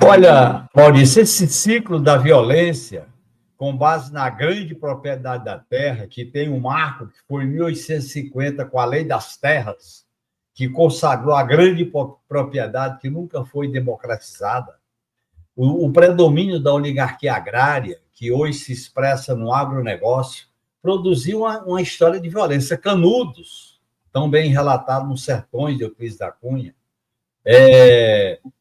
Olha, Maurício, esse ciclo da violência, com base na grande propriedade da terra, que tem um marco que foi em 1850, com a Lei das Terras, que consagrou a grande propriedade que nunca foi democratizada, o predomínio da oligarquia agrária, que hoje se expressa no agronegócio, produziu uma história de violência. Canudos, tão bem relatado nos sertões de Euclides da Cunha,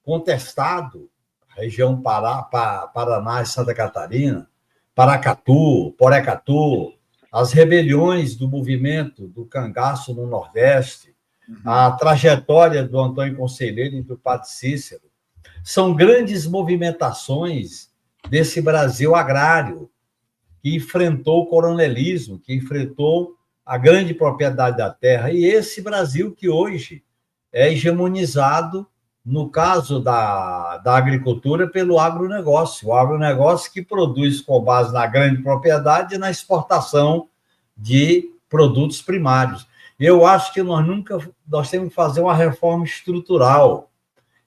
contestado, região Paraná e Santa Catarina, Paracatu, Porecatu, as rebeliões do movimento do cangaço no Nordeste, a trajetória do Antônio Conselheiro e do Padre Cícero, são grandes movimentações desse Brasil agrário, que enfrentou o coronelismo, que enfrentou a grande propriedade da terra, e esse Brasil que hoje é hegemonizado, no caso da agricultura, pelo agronegócio. O agronegócio que produz com base na grande propriedade e na exportação de produtos primários. Eu acho que nós temos que fazer uma reforma estrutural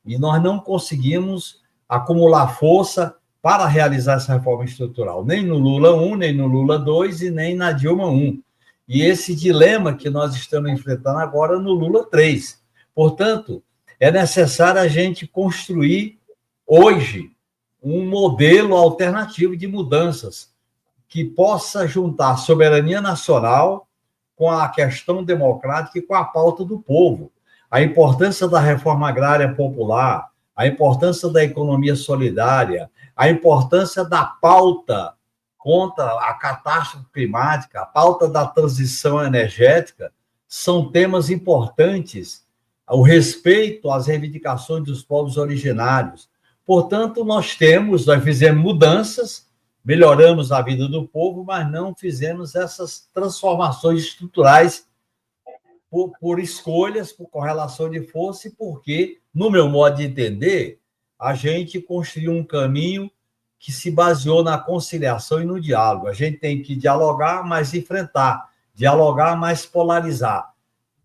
e nós não conseguimos acumular força para realizar essa reforma estrutural, nem no Lula 1, nem no Lula 2 e nem na Dilma 1. E esse dilema que nós estamos enfrentando agora no Lula 3. Portanto, é necessário a gente construir hoje um modelo alternativo de mudanças que possa juntar a soberania nacional com a questão democrática e com a pauta do povo. A importância da reforma agrária popular, a importância da economia solidária, a importância da pauta contra a catástrofe climática, a pauta da transição energética, são temas importantes, o respeito às reivindicações dos povos originários. Portanto, nós fizemos mudanças, melhoramos a vida do povo, mas não fizemos essas transformações estruturais por escolhas, por correlação de força e porque, no meu modo de entender, a gente construiu um caminho que se baseou na conciliação e no diálogo. A gente tem que dialogar, mas enfrentar, dialogar, mas polarizar,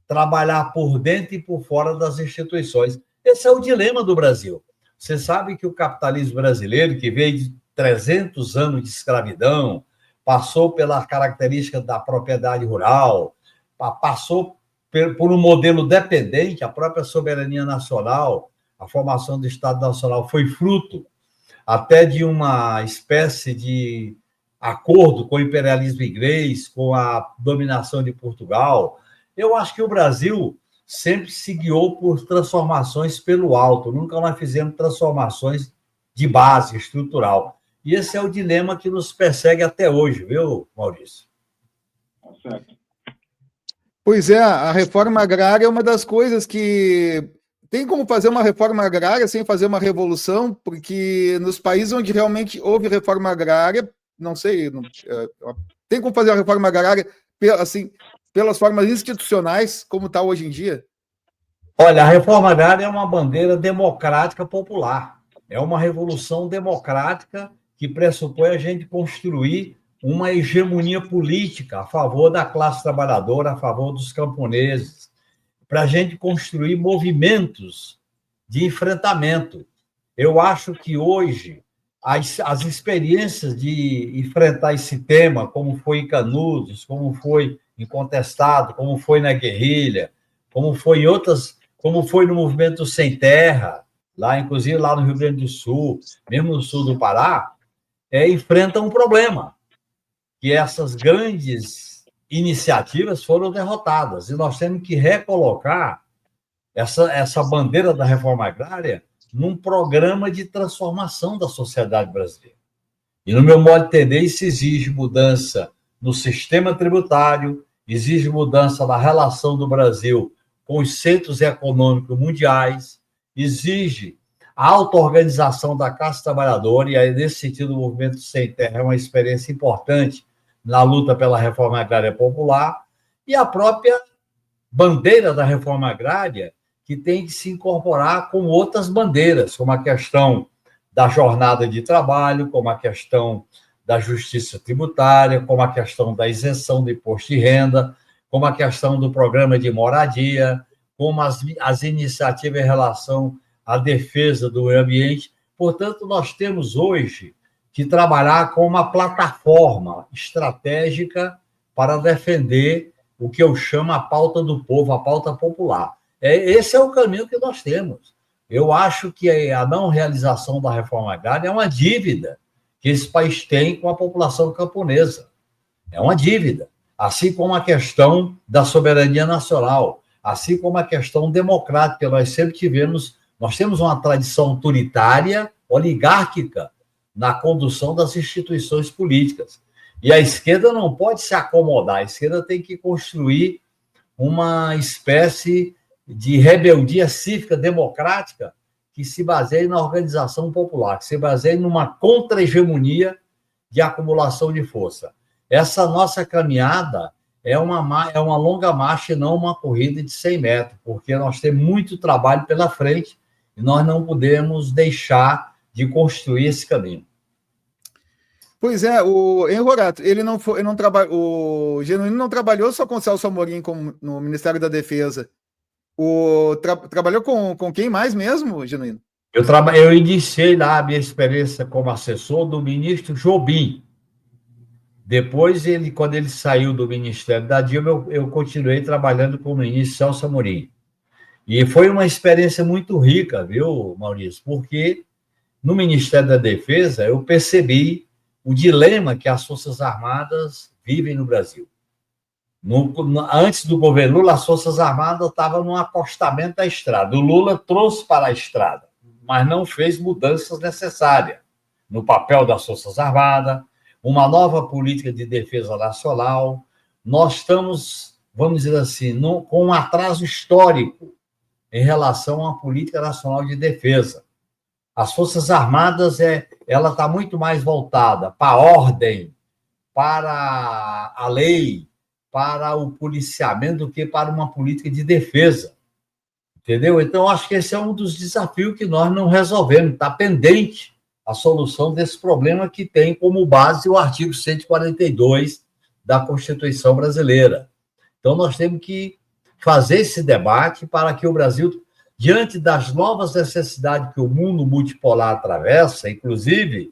trabalhar por dentro e por fora das instituições. Esse é o dilema do Brasil. Você sabe que o capitalismo brasileiro, que veio de 300 anos de escravidão, passou pela característica da propriedade rural, passou por um modelo dependente, a própria soberania nacional, a formação do Estado Nacional foi fruto até de uma espécie de acordo com o imperialismo inglês, com a dominação de Portugal. Eu acho que o Brasil sempre se guiou por transformações pelo alto, nunca nós fizemos transformações de base estrutural. E esse é o dilema que nos persegue até hoje, viu, Maurício? Certo. Pois é, a reforma agrária é uma das coisas que tem como fazer uma reforma agrária sem fazer uma revolução, porque nos países onde realmente houve reforma agrária, não sei, tem como fazer a reforma agrária assim, pelas formas institucionais, como está hoje em dia? Olha, a reforma agrária é uma bandeira democrática popular. É uma revolução democrática que pressupõe a gente construir uma hegemonia política a favor da classe trabalhadora, a favor dos camponeses, para a gente construir movimentos de enfrentamento. Eu acho que hoje as experiências de enfrentar esse tema, como foi em Canudos, como foi em Contestado, como foi na guerrilha, como foi em outras, como foi no movimento Sem Terra, lá, inclusive lá no Rio Grande do Sul, mesmo no sul do Pará, enfrentam um problema, que essas grandes iniciativas foram derrotadas, e nós temos que recolocar essa bandeira da reforma agrária num programa de transformação da sociedade brasileira. E, no meu modo de entender, isso exige mudança no sistema tributário, exige mudança na relação do Brasil com os centros econômicos mundiais, exige a auto-organização da classe trabalhadora, e aí, nesse sentido, o Movimento Sem Terra é uma experiência importante na luta pela reforma agrária popular, e a própria bandeira da reforma agrária, que tem que se incorporar com outras bandeiras, como a questão da jornada de trabalho, como a questão da justiça tributária, como a questão da isenção do imposto de renda, como a questão do programa de moradia, como as iniciativas em relação à defesa do meio ambiente, Portanto, nós temos hoje que trabalhar com uma plataforma estratégica para defender o que eu chamo a pauta do povo, a pauta popular. Esse é o caminho que nós temos. Eu acho que a não realização da reforma agrária é uma dívida que esse país tem com a população camponesa. É uma dívida. Assim como a questão da soberania nacional, assim como a questão democrática. Nós sempre tivemos, nós temos uma tradição autoritária, oligárquica, na condução das instituições políticas. E a esquerda não pode se acomodar, a esquerda tem que construir uma espécie de rebeldia cívica democrática que se baseie na organização popular, que se baseie numa contra-hegemonia de acumulação de força. Essa nossa caminhada é uma longa marcha e não uma corrida de 100 metros, porque nós temos muito trabalho pela frente e nós não podemos deixar de construir esse caminho. Pois é, o Horácio, o Genuíno não trabalhou só com o Celso Amorim no Ministério da Defesa. Trabalhou com quem mais mesmo, Genuíno? Eu iniciei lá a minha experiência como assessor do ministro Jobim. Depois, quando ele saiu do Ministério da Dilma, eu continuei trabalhando com o ministro Celso Amorim. E foi uma experiência muito rica, viu, Maurício? Porque no Ministério da Defesa eu percebi o dilema que as Forças Armadas vivem no Brasil. Antes do governo Lula, as Forças Armadas estavam no acostamento da estrada. O Lula trouxe para a estrada, mas não fez mudanças necessárias no papel das Forças Armadas, uma nova política de defesa nacional. Nós estamos, vamos dizer assim, com um atraso histórico em relação à política nacional de defesa. As Forças Armadas, ela está muito mais voltada para a ordem, para a lei, para o policiamento, do que para uma política de defesa. Entendeu? Então, acho que esse é um dos desafios que nós não resolvemos. Está pendente a solução desse problema que tem como base o artigo 142 da Constituição brasileira. Então, nós temos que fazer esse debate para que o Brasil, diante das novas necessidades que o mundo multipolar atravessa, inclusive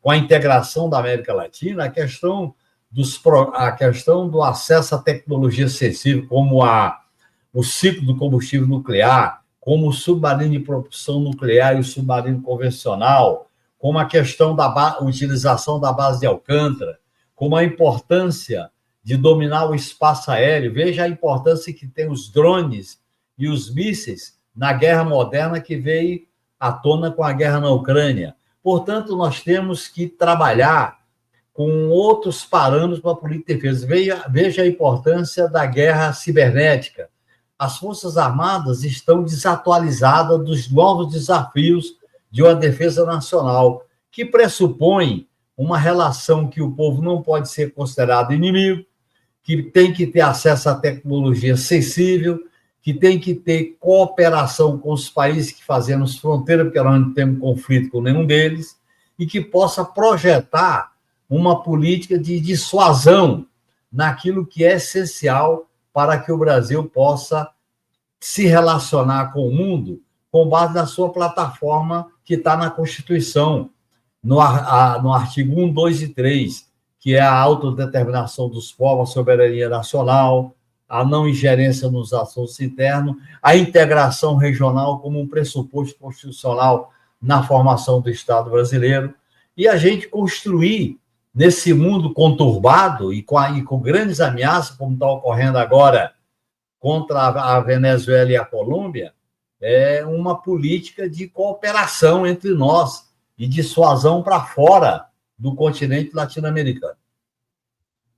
com a integração da América Latina, a questão do acesso à tecnologia sensível, como o ciclo do combustível nuclear, como o submarino de propulsão nuclear e o submarino convencional, como a questão da utilização da base de Alcântara, como a importância de dominar o espaço aéreo. Veja a importância que tem os drones e os mísseis na guerra moderna que veio à tona com a guerra na Ucrânia. Portanto, nós temos que trabalhar com outros parâmetros para a política de defesa. Veja a importância da guerra cibernética. As Forças Armadas estão desatualizadas dos novos desafios de uma defesa nacional, que pressupõe uma relação que o povo não pode ser considerado inimigo, que tem que ter acesso à tecnologia sensível, que tem que ter cooperação com os países que fazemos fronteira, porque nós não temos conflito com nenhum deles, e que possa projetar uma política de dissuasão naquilo que é essencial para que o Brasil possa se relacionar com o mundo com base na sua plataforma que está na Constituição, no artigo 1, 2 e 3, que é a autodeterminação dos povos, a soberania nacional, a não ingerência nos assuntos internos, a integração regional como um pressuposto constitucional na formação do Estado brasileiro, e a gente construir, nesse mundo conturbado e com grandes ameaças, como está ocorrendo agora contra a Venezuela e a Colômbia, uma política de cooperação entre nós e dissuasão para fora do continente latino-americano.